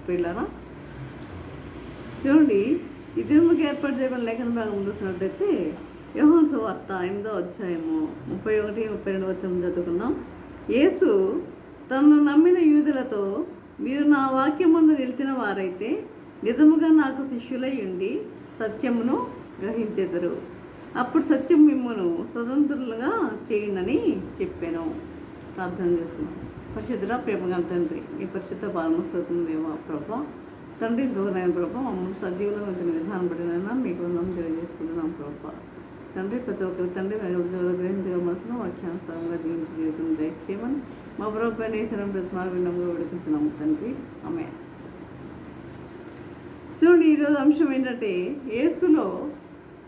పిల్లరా. చూడండి, ఇదిముకి ఏర్పాటు చేయబడిన లేఖన భాగం చూసినట్టయితే యోహాను సువార్త 8వ అధ్యాయము 31, 32 వచనం చదువుకుందాం. యేసు తనను నమ్మిన యూదులతో, మీరు నా వాక్యమందు నిలిచిన వారైతే నిజముగా నాకు శిష్యులై ఉండి సత్యమును గ్రహించెదరు. అప్పుడు సత్యం మిమ్మును స్వతంత్రులుగా చేయునని చెప్పాను. ప్రార్థన చేసుకున్నాం. పరిశుద్ధుడా, ప్రేమగల తండ్రి, ఈ పరిశుద్ధ బాలమస్తోతుందేమో ప్రభా. తండ్రి దూరైన ప్రభా, మమ్మల్ని సజీవులుగా ఉంచిన విధానం పడినైనా మీకు వందనం తెలియజేసుకుంటున్నాం ప్రభా. తండ్రి, ప్రతి ఒక్కరి తండ్రి గ్రహించగల మనసును వాక్యానుసారంగా జీవించి జీవితం దయచేయమని మా ప్రభుత్వ నేసరం ప్రతిమాలు విన్నముగా విడుకుంటున్నాము తండ్రి. ఆమేన్. చూడండి, ఈరోజు అంశం ఏంటంటే యేసులో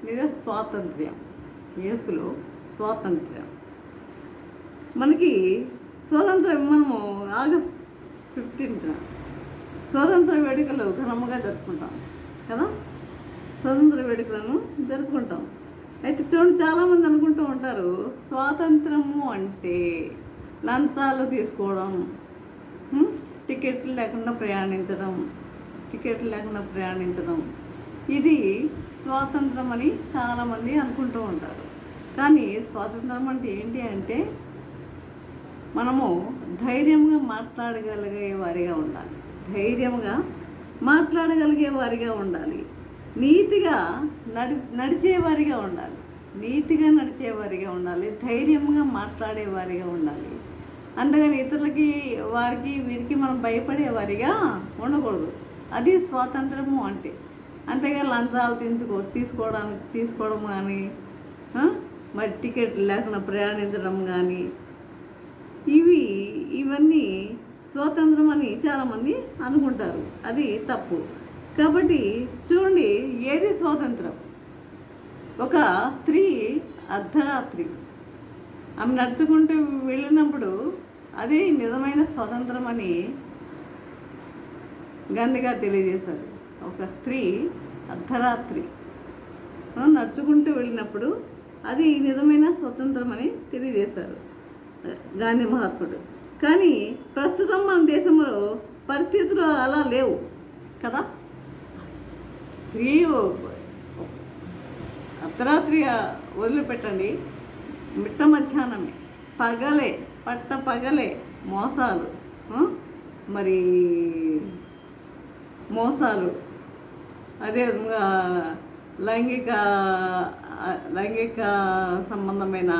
నిజ స్వాతంత్ర్యం. యేసులో స్వాతంత్ర్యం. మనకి స్వాతంత్రం మనము ఆగస్ట్ 15న స్వాతంత్ర వేడుకలు ఘనంగా జరుపుకుంటాం కదా. స్వాతంత్ర వేడుకలను జరుపుకుంటాం. అయితే చూడండి, చాలామంది అనుకుంటూ ఉంటారు స్వాతంత్రము అంటే లంచాలు తీసుకోవడం, టికెట్లు లేకుండా ప్రయాణించడం, ఇది స్వాతంత్రం అని చాలామంది అనుకుంటూ ఉంటారు. కానీ స్వాతంత్రం అంటే ఏంటి అంటే మనము ధైర్యంగా మాట్లాడగలిగే వారిగా ఉండాలి. నీతిగా నడిచేవారిగా ఉండాలి. ధైర్యంగా మాట్లాడేవారిగా ఉండాలి. అంతేగాని ఇతరులకి వీరికి మనం భయపడేవారిగా ఉండకూడదు. అది స్వాతంత్రము అంటే. అంతేగా లంచాలు తీసుకోవడం కానీ, మరి టికెట్ లేకుండా ప్రయాణించడం కానీ, ఇవన్నీ స్వాతంత్రం అని చాలామంది అనుకుంటారు. అది తప్పు. కాబట్టి చూడండి, ఏది స్వాతంత్రం? ఒక స్త్రీ అర్ధరాత్రి ఆమె నడుచుకుంటూ వెళ్ళినప్పుడు అది నిజమైన స్వాతంత్రం అని గాంధీ గారు తెలియజేశారు. ఒక స్త్రీ అర్ధరాత్రి నడుచుకుంటూ వెళ్ళినప్పుడు అది నిజమైన స్వతంత్రం అని తెలియజేశారు గాంధీ మహాత్ముడు. కానీ ప్రస్తుతం మన దేశంలో పరిస్థితులు అలా లేవు కదా. స్త్రీ అర్ధరాత్రి వదిలిపెట్టండి, మిట్ట మధ్యాహ్నమే, పగలే మోసాలు, అదే లైంగిక సంబంధమైన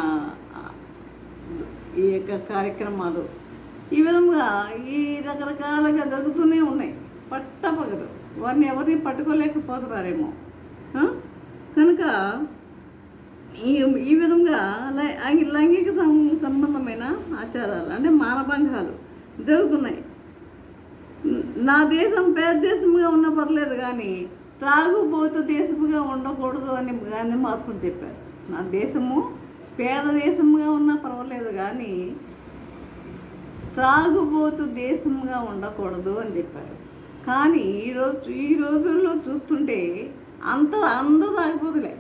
ఈ యొక్క కార్యక్రమాలు, ఈ విధంగా ఈ రకరకాలుగా జరుగుతూనే ఉన్నాయి. పట్టపగలు వారిని ఎవరిని పట్టుకోలేకపోతున్నారేమో. కనుక ఈ విధంగా లైంగిక సంబంధమైన ఆచారాలు అంటే మానభంగాలు జరుగుతున్నాయి. నా దేశం పేద దేశంగా ఉన్న పర్లేదు, కానీ త్రాగుబోతు దేశముగా ఉండకూడదు అని గాంధీ మహాత్ముడు చెప్పారు. నా దేశము పేద దేశంగా ఉన్నా పర్వాలేదు, కానీ త్రాగుబోతు దేశంగా ఉండకూడదు అని చెప్పారు. కానీ ఈ రోజుల్లో చూస్తుంటే అందరూ తాగిపోతులే.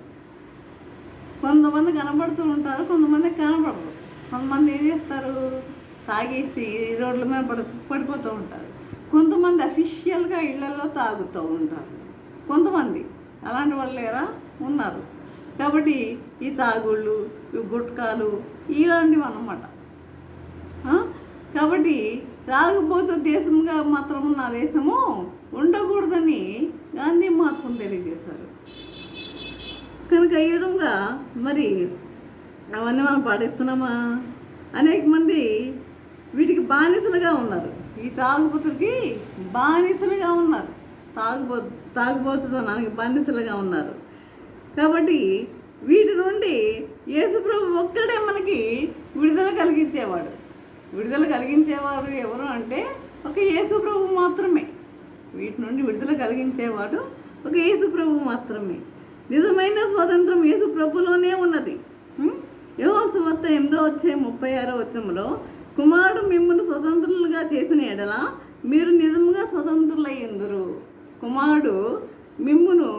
కొంతమంది కనబడుతూ ఉంటారు, కొంతమంది కనబడరు. కొంతమంది ఏం చేస్తారు, తాగేసి రోడ్ల మీద పడిపోతూ ఉంటారు. కొంతమంది అఫీషియల్గా ఇళ్లలో తాగుతూ ఉంటారు. కొంతమంది అలాంటి వాళ్ళు ఉన్నారు. కాబట్టి ఈ తాగుళ్ళు, ఈ గుట్కాలు ఇలాంటివి అన్నమాట. కాబట్టి తాగుబోతు దేశంగా మాత్రం నా దేశము ఉండకూడదని గాంధీ మహాత్ముడు తెలియజేశారు. కనుక ఈ విధంగా మరి అవన్నీ మనం పాటిస్తున్నామా? అనేక మంది వీటికి బానిసలుగా ఉన్నారు. ఈ తాగుబోతులకి బానిసలుగా ఉన్నారు. తాగుబోతుతనానికి బానిసలుగా ఉన్నారు. కాబట్టి వీటి నుండి యేసుప్రభు ఒక్కడే మనకి విడుదల కలిగించేవాడు ఎవరు అంటే ఒక యేసుప్రభు మాత్రమే. వీటి నుండి విడుదల కలిగించేవాడు ఒక యేసుప్రభు మాత్రమే. నిజమైన స్వాతంత్రం యేసుప్రభులోనే ఉన్నది. యోహాను సువార్త 8వ అధ్యాయం 36వ వచనంలో, కుమారుడు మిమ్మల్ని స్వతంత్రులుగా చేసిన ఎడల మీరు నిజంగా స్వతంత్రులయ్యుందురు. కుమారుడు మిమ్మును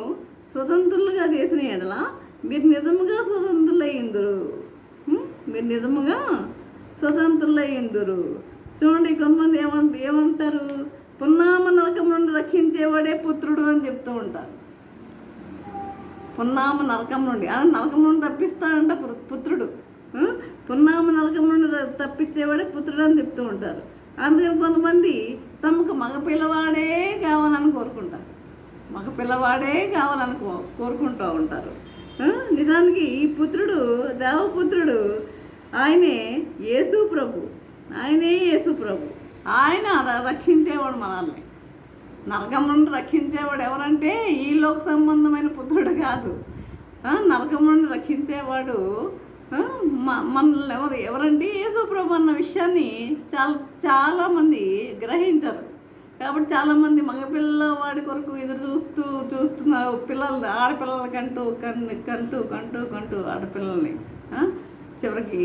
స్వతంత్రులుగా చేసిన ఎడల మీరు నిజముగా స్వతంత్రులయ్యుందురు. చూడండి, కొంతమంది ఏమంటారు, పున్నామ నరకం నుండి రక్షించేవాడే పుత్రుడు అని చెప్తూ ఉంటారు. పున్నామ నరకం నుండి నరకం నుండి తప్పిస్తాడంట పుత్రుడు. పున్నామ నరకం నుండి తప్పించేవాడే పుత్రుడు అని చెప్తూ ఉంటారు. అందుకని కొంతమంది తమకు మగపిల్లవాడే కావాలని కోరుకుంటారు. మగపిల్లవాడే కావాలని కోరుకుంటూ ఉంటారు. నిజానికి ఈ పుత్రుడు దేవపుత్రుడు ఆయనే యేసు ప్రభు. ఆయన రక్షించేవాడు మనల్ని. నరకం నుండి రక్షించేవాడు ఎవరంటే ఈ లోక సంబంధమైన పుత్రుడు కాదు. నరకం నుండి రక్షించేవాడు మనల్ని ఎవరంటే యేసు ప్రభు అన్న విషయాన్ని చాలామంది గ్రహించరు. కాబట్టి చాలామంది మగపిల్లవాడి కొరకు ఎదురు చూస్తున్న ఆడపిల్లల కంటూ ఆడపిల్లల్ని చివరికి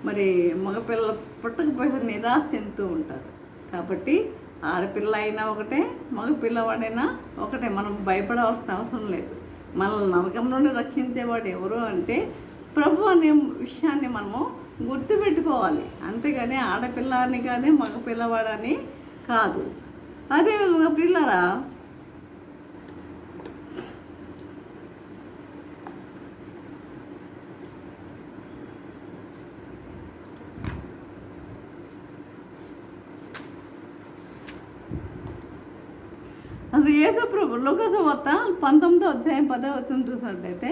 మరి మగపిల్ల పుట్టకపోతే నిరాశ చెందుతూ ఉంటారు. కాబట్టి ఆడపిల్ల అయినా ఒకటే, మగపిల్లవాడైనా ఒకటే. మనం భయపడవలసిన అవసరం లేదు. మనల్ని నరకం నుండి రక్షించేవాడు ఎవరు అంటే ప్రభు అనే విషయాన్ని మనము గుర్తుపెట్టుకోవాలి. అంతేగాని ఆడపిల్ల అని కానీ మగపిల్లవాడని కాదు. అదే విధంగా పిల్లరా, అసలు యేసుప్రభు లోకసువార్త 19వ అధ్యాయం 10వ వచనం చూసినట్లయితే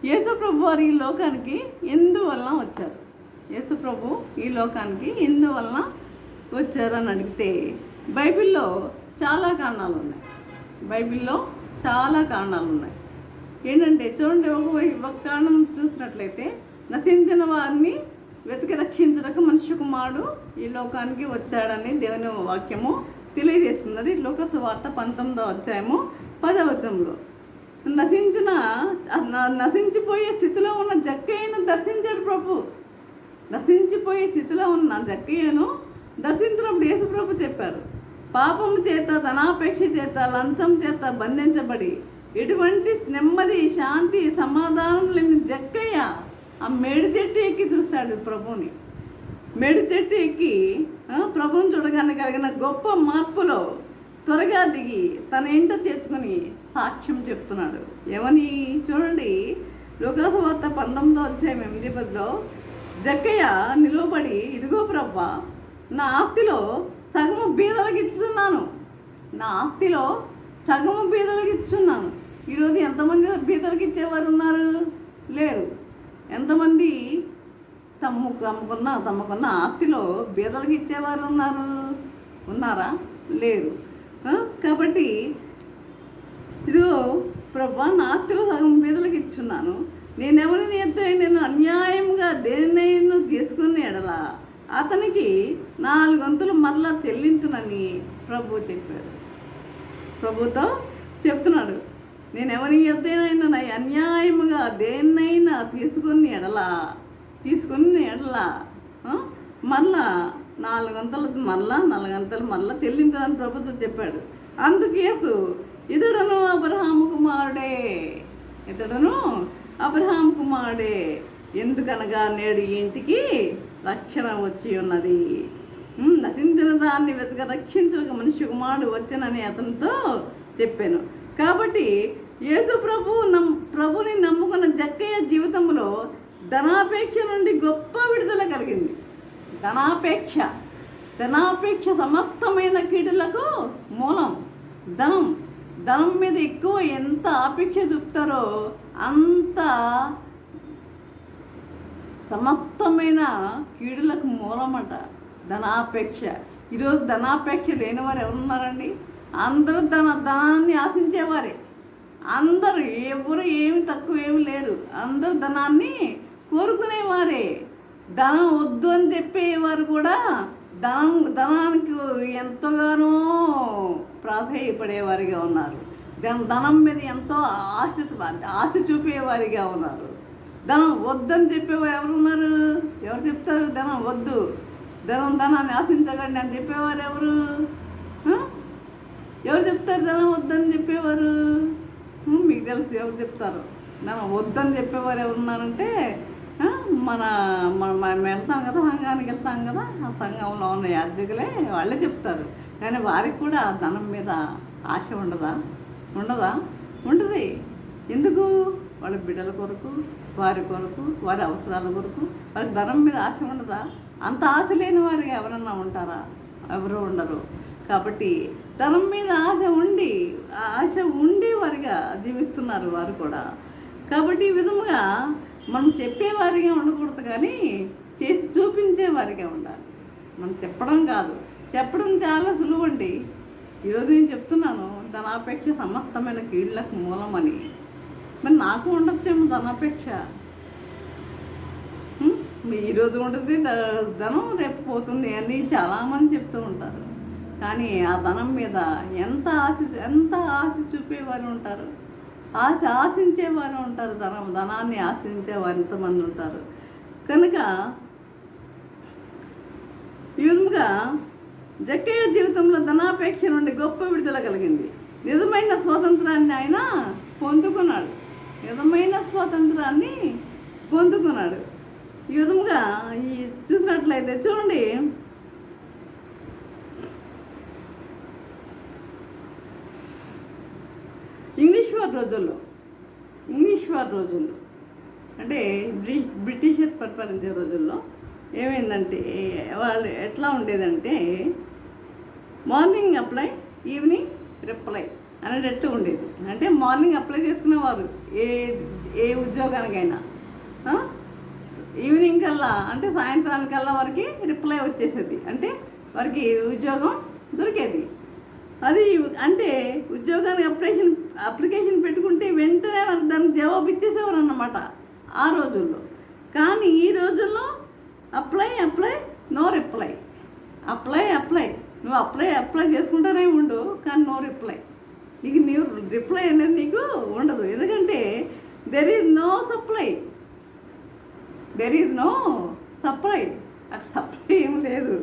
యేసుప్రభు వారు ఈ లోకానికి ఎందువలన వచ్చారు? యేసుప్రభు ఈ లోకానికి ఎందువలన వచ్చారని అడిగితే బైబిల్లో చాలా కారణాలు ఉన్నాయి. ఏంటంటే చూడండి, ఒక కారణం చూసినట్లయితే నశించిన వారిని వెతికి రక్షించడానికి మనిషి కుమారుడు ఈ లోకానికి వచ్చాడని దేవుని వాక్యము తెలియజేస్తున్నది. లోకసువార్త 19వ అధ్యాయము 10వ వచనంలో నశించిపోయే స్థితిలో ఉన్న జక్కయ్యను దర్శించాడు ప్రభు. నశించిపోయే స్థితిలో ఉన్న జక్కయ్యను దర్శించినప్పుడు యేసు ప్రభు చెప్పారు, పాపము చేత ధనాపేక్ష చేత లంచం చేత బంధించబడి ఎటువంటి నెమ్మది శాంతి సమాధానం లేని జక్కయ్య ఆ మేడి చెట్టు ఎక్కి చూశాడు ప్రభుని. మేడి చెట్టు ఎక్కి ప్రభుని చూడగానే కలిగిన గొప్ప మార్పులో త్వరగా దిగి తన ఇంట తెచ్చుకొని సాక్ష్యం చెప్తున్నాడు. ఏమని చూడండి, లోకసువార్త 19వ అధ్యాయం 8-10లో జక్కయ్య నిలువబడి, ఇదిగో ప్రభా, నా ఆస్తిలో సగము బీదలకు ఇచ్చున్నాను. ఈరోజు ఎంతమంది బీదలకు ఇచ్చేవారు ఉన్నారు? లేరు. ఎంతమంది తమకున్న ఆస్తిలో బీదలకు ఇచ్చేవారు ఉన్నారా? లేరు. కాబట్టి ఇదిగో ప్రభా, నా ఆస్తిలో సగం బీదలకు ఇచ్చున్నాను. నేనెవరిని నేను అన్యాయంగా దేనినైనా తీసుకుని ఎడలా అతనికి 4 వంతులు మరలా చెల్లించునని ప్రభు చెప్పాడు. ప్రభుతో చెప్తున్నాడు, నేను ఎవరి యొద్దైనా నా అన్యాయముగా దేన్నైనా తీసుకుని ఎడలా మళ్ళా 4 వంతులు మరలా చెల్లించునని ప్రభుతో చెప్పాడు. అందుకేసు ఇతడును అబ్రహాము కుమారుడే, ఎందుకనగా నేడు ఇంటికి రక్షణ వచ్చి ఉన్నది. నశించిన దాన్ని వెతక రక్షించక మనిషి కుమారుడు వచ్చనని అతనితో చెప్పాను. కాబట్టి యేసు ప్రభుని నమ్ముకున్న జక్కయ్య జీవితంలో ధనాపేక్ష నుండి గొప్ప విడుదల కలిగింది. ధనాపేక్ష సమస్తమైన కీడులకు మూలం. ధనం మీద ఎక్కువ ఎంత ఆపేక్ష చూపుతారో అంత సమస్తమైన కీడులకు మూలమట ధనాపేక్ష. ఈరోజు ధనాపేక్ష లేని వారు ఎవరున్నారండి? అందరూ ధనాన్ని ఆశించేవారే. అందరూ ఎవరు ఏమి తక్కువ ఏమి లేరు. అందరూ ధనాన్ని కోరుకునేవారే. ధనం వద్దు అని చెప్పేవారు కూడా ధనానికి ఎంతగానో ప్రాధాన్యపడేవారిగా ఉన్నారు. ధనం మీద ఎంతో ఆశ చూపేవారిగా ఉన్నారు. ధనం వద్దని చెప్పేవారు ఎవరున్నారు? ఎవరు చెప్తారు ధనం వద్దు, ధనాన్ని ఆశించకండి అని చెప్పేవారు ఎవరు చెప్తారు? ధనం వద్దని చెప్పేవారు మీకు తెలుసు ఎవరు చెప్తారు. ధనం వద్దని చెప్పేవారు ఎవరున్నారంటే మనం వెళ్తాం కదా, సంఘానికి వెళ్తాం కదా, ఆ సంఘంలో ఉన్న యాజకులే వాళ్ళే చెప్తారు. కానీ వారికి కూడా ధనం మీద ఆశ ఉండదా ఉంటుంది. ఎందుకు? వాళ్ళ బిడ్డల కొరకు, వారి కొరకు, వారి అవసరాల కొరకు వారికి ధనం మీద ఆశ ఉండదా? అంత ఆశ లేని వారికి ఎవరన్నా ఉంటారా? ఎవరు ఉండరు. కాబట్టి ధనం మీద ఆశ ఉండి వారిగా జీవిస్తున్నారు వారు కూడా. కాబట్టి ఈ విధముగా మనం చెప్పేవారిగా ఉండకూడదు, కానీ చేసి చూపించేవారిగా ఉండాలి. మనం చెప్పడం కాదు, చెప్పడం చాలా సులువండి. ఈరోజు నేను చెప్తున్నాను ధనాపేక్ష సమస్తమైన కీళ్ళకు మూలమని. మరి నాకు ఉండొచ్చేమో ధనాపేక్ష. ఈరోజు ఉంటుంది ధనం, రేపు పోతుంది అని చాలామంది చెప్తూ ఉంటారు. కానీ ఆ ధనం మీద ఎంత ఆశ చూపేవారు ఉంటారు, ఆశించేవారు ఉంటారు. ధనాన్ని ఆశించేవారు ఎంతమంది ఉంటారు. కనుక ఈ విధంగా జక్కయ్య జీవితంలో ధనాపేక్ష నుండి గొప్ప విడుదల కలిగింది. నిజమైన స్వాతంత్రాన్ని ఆయన పొందుకున్నాడు. ఈ విధంగా చూసినట్లయితే చూడండి, ఇంగ్లీష్ వారి రోజుల్లో అంటే బ్రిటిషర్స్ పరిపాలించే రోజుల్లో ఏమైందంటే వాళ్ళు ఎట్లా ఉండేదంటే మార్నింగ్ అప్లై, ఈవినింగ్ రిప్లై అనేటట్టు ఉండేది. అంటే మార్నింగ్ అప్లై చేసుకునేవారు ఏ ఉద్యోగానికైనా, ఈవినింగ్ కల్లా అంటే సాయంత్రానికల్లా వారికి రిప్లై వచ్చేసేది, అంటే వారికి ఉద్యోగం దొరికేది. అది అంటే ఉద్యోగానికి అప్లికేషన్ పెట్టుకుంటే వెంటనే దానికి జవాబు ఇచ్చేసేవారు అన్నమాట ఆ రోజుల్లో. కానీ ఈ రోజుల్లో అప్లై నో రిప్లై, నువ్వు అప్లై చేసుకుంటూనే ఉండు, కానీ నో రిప్లై. నీకు రిప్లై అనేది నీకు ఉండదు. ఎందుకంటే దెర్ ఈజ్ నో సప్లై, అక్కడ సప్లై ఏం లేదు.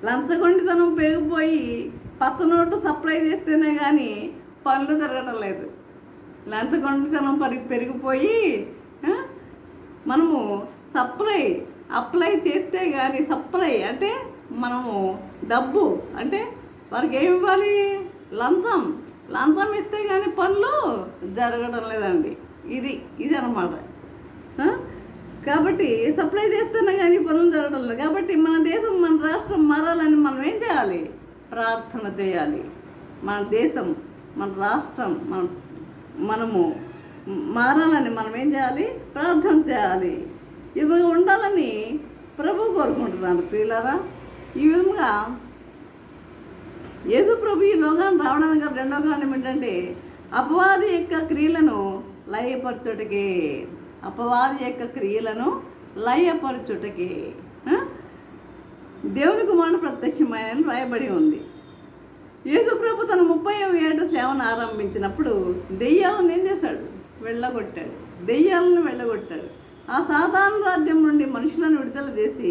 లంచగొండితనం పెరిగిపోయి పత్త నోటు సప్లై చేస్తేనే కానీ పనులు జరగడం లేదు. లంచగొండితనం పెరిగిపోయి మనము అప్లై చేస్తే కానీ సప్లై అంటే మనము డబ్బు అంటే వారికి ఏమి ఇవ్వాలి? లంచం ఇస్తే కానీ పనులు జరగడం లేదండి. ఇది అన్నమాట. కాబట్టి సప్లై చేస్తేనే కానీ పనులు జరగడం లేదు. కాబట్టి మన దేశం, మన రాష్ట్రం మారాలని మనం ఏం చేయాలి? ప్రార్థన చేయాలి. మన దేశం, మన రాష్ట్రం మనము మారాలని మనం ఏం చేయాలి? ప్రార్థన చేయాలి. ఇవి ఉండాలని ప్రభు కోరుకుంటున్నాను ప్రియులారా. ఈ విధంగా యేసు ప్రభు ఈ లోకాన్ని రావడానికి రెండో కారణం ఏంటంటే అపవాది యొక్క క్రియలను లయపరచుటకే దేవుని కుమారుడు ప్రత్యక్షమైన రాయబడి ఉంది. యేసు ప్రభు తన 30వ ఏట సేవను ఆరంభించినప్పుడు దెయ్యాలను ఏం చేశాడు? వెళ్ళగొట్టాడు. ఆ సాతాను రాజ్యం నుండి మనుషులను విడుదల చేసి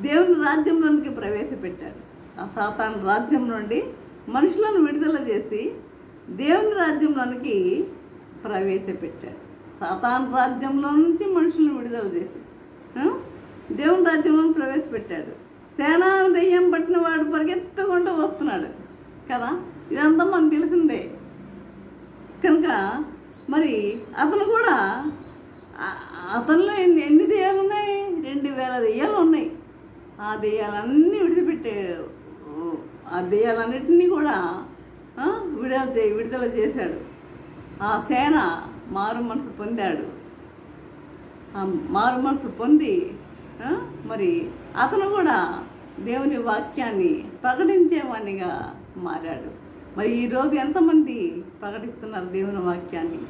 దేవుని రాజ్యంలోనికి ప్రవేశపెట్టాడు. సాతాను రాజ్యం నుంచి మనుషులను విడుదల చేసి దేవుని రాజ్యంలో ప్రవేశపెట్టాడు. సేనా దెయ్యం పట్టిన వాడు పరిగెత్తుకుంటూ వస్తున్నాడు కదా, ఇదంతా మనకు తెలిసిందే. కనుక మరి అతను కూడా, అతనిలో ఎన్ని దెయ్యాలు ఉన్నాయి? 2000 దెయ్యాలు ఉన్నాయి. ఆ దెయ్యాలన్నీ ఆ దెయ్యాలన్నిటినీ కూడా విడుదల చేశాడు. ఆ సేన మారు మనసు పొంది మరి అతను కూడా దేవుని వాక్యాన్ని ప్రకటించేవానిగా మారాడు. మరి ఈరోజు ఎంతమంది ప్రకటిస్తున్నారు దేవుని వాక్యాన్ని?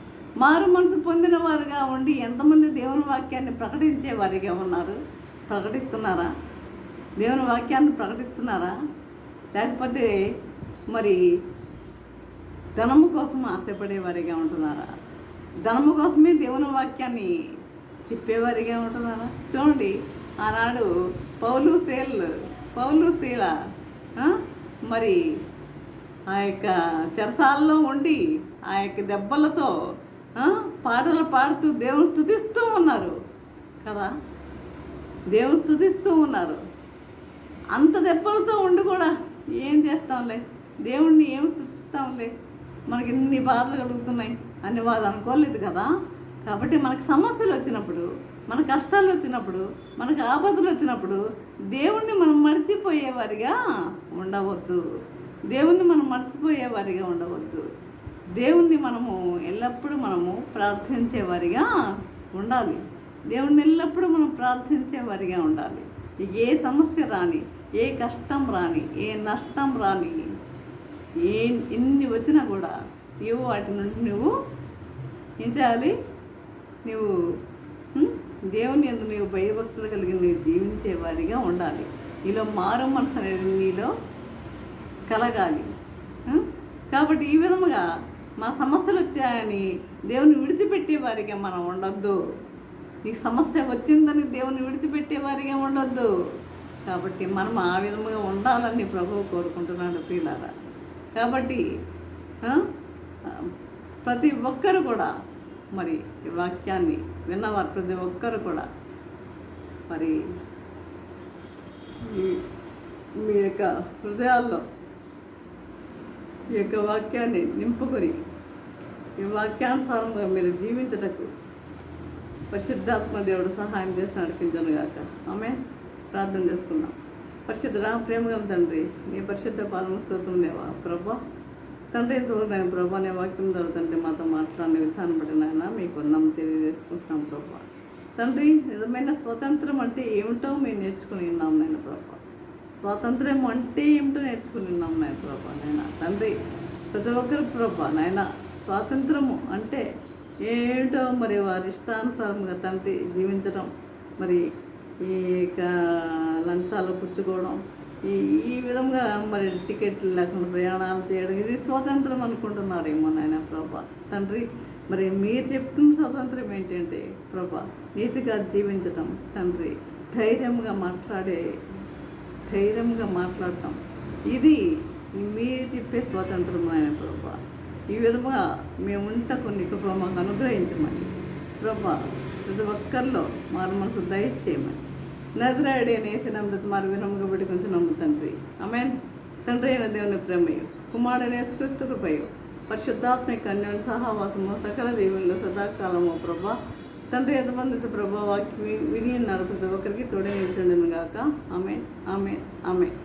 మారు మనసు పొందిన వారుగా ఉండి ఎంతమంది దేవుని వాక్యాన్ని ప్రకటించే వారిగా ఉన్నారు? ప్రకటిస్తున్నారా? దేవుని వాక్యాన్ని ప్రకటిస్తున్నారా? లేకపోతే మరి ధనము కోసం ఆశపడేవారిగా ఉంటున్నారా? ధనము కోసమే దేవుని వాక్యాన్ని చెప్పేవారిగా ఉంటున్నారా? చూడండి, ఆనాడు పౌలు శీల మరి ఆ యొక్క చెరసాలలో ఉండి ఆ యొక్క దెబ్బలతో పాటలు పాడుతూ దేవుని స్తుతిస్తూ ఉన్నారు కదా, దేవుని స్తుతిస్తూ ఉన్నారు. అంత దెబ్బలతో ఉండి కూడా ఏం చేస్తాంలే, దేవుణ్ణి ఏమి తుచ్చుతాంలే, మనకి ఇన్ని బాధలు కలుగుతున్నాయి అని వారు అనుకోలేదు కదా. కాబట్టి మనకు సమస్యలు వచ్చినప్పుడు, మన కష్టాలు వచ్చినప్పుడు, మనకు ఆపదలు వచ్చినప్పుడు దేవుణ్ణి మనం మర్చిపోయేవారిగా ఉండవద్దు. దేవుణ్ణి మనం మర్చిపోయేవారిగా ఉండవద్దు. దేవుణ్ణి మనము ఎల్లప్పుడూ మనము ప్రార్థించేవారిగా ఉండాలి. దేవుణ్ణి ఎల్లప్పుడూ మనం ప్రార్థించేవారిగా ఉండాలి. ఏ సమస్య రాని, ఏ కష్టం రాని, ఏ నష్టం రాని, ఎన్ని వచ్చినా కూడా వాటి నుండి నువ్వు ఏం చేయాలి? నువ్వు దేవుని యందు నీవు భయభక్తులు కలిగి నువ్వు జీవించేవారిగా ఉండాలి. నీలో మారు మనసు అనేది నీలో కలగాలి. కాబట్టి ఈ విధముగా మా సమస్యలు వచ్చాయని దేవుని విడిచిపెట్టేవారిగా మనం ఉండొద్దు. నీకు సమస్య వచ్చిందని దేవుని విడిచిపెట్టేవారిగా ఉండొద్దు. కాబట్టి మనం ఆ విధముగా ఉండాలని ప్రభువు కోరుకుంటున్నాడు ప్రియులారా. కాబట్టి ప్రతి ఒక్కరు కూడా మరి ఈ వాక్యాన్ని విన్నవారు ప్రతి ఒక్కరు కూడా మరి మీ యొక్క హృదయాల్లో ఈ యొక్క వాక్యాన్ని నింపుకొని ఈ వాక్యానుసారంగా మీరు జీవించటకు పరిశుద్ధాత్మ దేవుడు సహాయం చేసి నడిపించను గాక. ఆమె ప్రార్థన చేసుకున్నాం. పరిశుద్ధుడా, ప్రేమ గల తండ్రి, నీ పరిశుద్ధ పాదము స్తోత్రం దేవా. ప్రభా తండ్రి, ఇంతవరకు నేను ప్రభా నీ వాక్యం జరుగుతుంటే మాతో మాట్లాడిన విధానం బట్టి నాయన మీకు వందనం తెలియజేసుకుంటున్నాం ప్రభా. తండ్రి, నిజమైన స్వాతంత్రం అంటే ఏమిటో మేము నేర్చుకుని ఉన్నాం నేను ప్రభా. స్వాతంత్రం అంటే ఏమిటో నేర్చుకుని ఉన్నాం నాయన ప్రభా. నాయన తండ్రి, ప్రతి ఒక్కరు ప్రభా నాయన స్వాతంత్రము అంటే ఏమిటో మరి వారి ఇష్టానుసారంగా తండ్రి జీవించడం, మరి ఈ లంచాలు పుచ్చుకోవడం, ఈ విధంగా మరి టికెట్లు లేకుండా ప్రయాణాలు చేయడం, ఇది స్వాతంత్రం అనుకుంటున్నారేమో నాయన ప్రభా. తండ్రి, మరి మీరు చెప్తున్న స్వాతంత్రం ఏంటంటే ప్రభా నీతిగా జీవించటం తండ్రి, ధైర్యంగా మాట్లాడటం, ఇది మీరు చెప్పే స్వాతంత్రం నాయన ప్రభా. ఈ విధంగా మేము ఉంటకు నీకు మాకు అనుగ్రహించమని ప్రభా ప్రతి ఒక్కరిలో మారు మనసు దయచేయమని నజరేయుడు నేసిన మారు వినముగా పెట్టి కొంచెం నమ్ముతండ్రి. ఆమేన్. తండ్రి అయిన దేవుని ప్రేమయు, కుమారుడైన యేసుక్రీస్తు కృపయు, పరిశుద్ధాత్మిక అన్యోన్య సహవాసము సకల దేవుళ్ళు సదాకాలము ప్రభా. తండ్రి, ఎంతమంది ప్రభా వాక్యం విని ఉన్నారు ప్రతి ఒక్కరికి తోడే నిల్చుండును గాక. ఆమేన్, ఆమేన్, ఆమేన్.